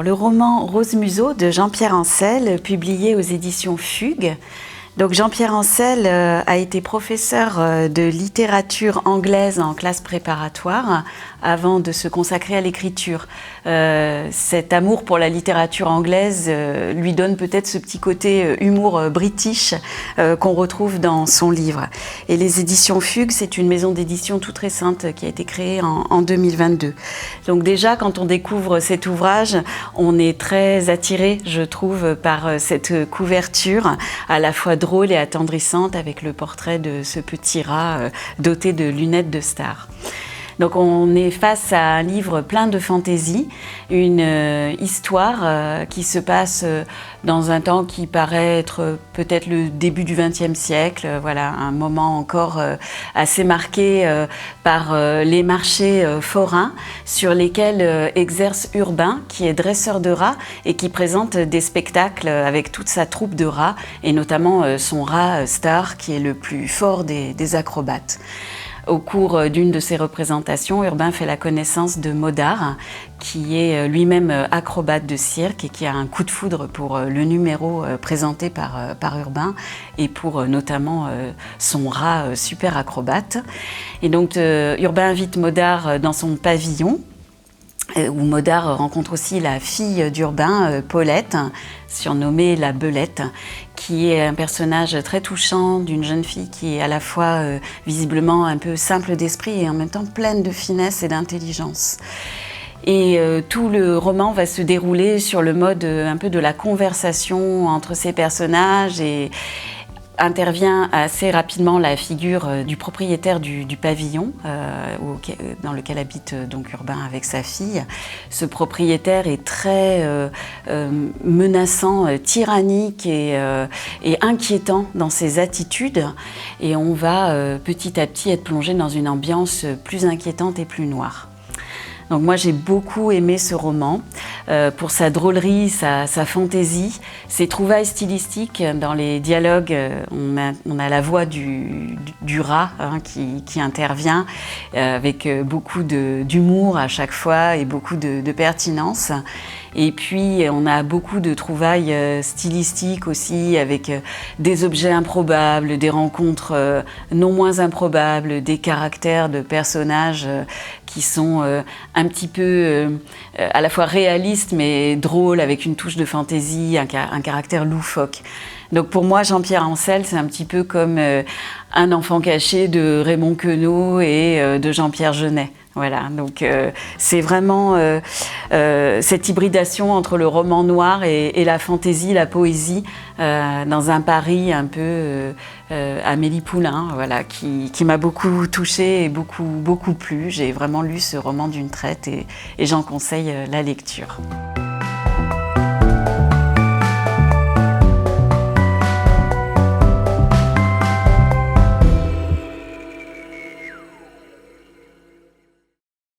Le roman Rose Museau de Jean-Pierre Ancel, publié aux éditions Fugue. Donc Jean-Pierre Ancel a été professeur de littérature anglaise en classe préparatoire avant de se consacrer à l'écriture. Cet amour pour la littérature anglaise lui donne peut-être ce petit côté humour british qu'on retrouve dans son livre. Et les éditions Fugue, c'est une maison d'édition toute récente qui a été créée en 2022. Donc déjà, quand on découvre cet ouvrage, on est très attiré, je trouve, par cette couverture à la fois drôle et attendrissante avec le portrait de ce petit rat doté de lunettes de star. Donc on est face à un livre plein de fantaisie, une histoire qui se passe dans un temps qui paraît être peut-être le début du XXe siècle, voilà, un moment encore assez marqué par les marchés forains sur lesquels exerce Urbain, qui est dresseur de rats et qui présente des spectacles avec toute sa troupe de rats et notamment son rat Star qui est le plus fort des acrobates. Au cours d'une de ces représentations, Urbain fait la connaissance de Modard, qui est lui-même acrobate de cirque et qui a un coup de foudre pour le numéro présenté par Urbain et pour notamment son rat super acrobate. Et donc Urbain invite Modard dans son pavillon, où Modard rencontre aussi la fille d'Urbain, Paulette, surnommée la Belette, qui est un personnage très touchant d'une jeune fille qui est à la fois visiblement un peu simple d'esprit et en même temps pleine de finesse et d'intelligence. Et tout le roman va se dérouler sur le mode un peu de la conversation entre ces personnages et intervient assez rapidement la figure du propriétaire du pavillon dans lequel habite donc Urbain avec sa fille. Ce propriétaire est très menaçant, tyrannique et inquiétant dans ses attitudes et on va petit à petit être plongé dans une ambiance plus inquiétante et plus noire. Donc moi j'ai beaucoup aimé ce roman pour sa drôlerie, sa fantaisie, ses trouvailles stylistiques dans les dialogues. On a la voix du rat qui intervient avec beaucoup d'humour à chaque fois et beaucoup de pertinence. Et puis on a beaucoup de trouvailles stylistiques aussi avec des objets improbables, des rencontres non moins improbables, des caractères de personnages qui sont un petit peu à la fois réalistes mais drôles avec une touche de fantaisie, un caractère loufoque. Donc pour moi, Jean-Pierre Ancel, c'est un petit peu comme un enfant caché de Raymond Queneau et de Jean-Pierre Jeunet. Voilà, donc c'est vraiment cette hybridation entre le roman noir et la fantaisie, la poésie, dans un Paris un peu Amélie Poulain, voilà, qui m'a beaucoup touchée et beaucoup plu. J'ai vraiment lu ce roman d'une traite et j'en conseille la lecture.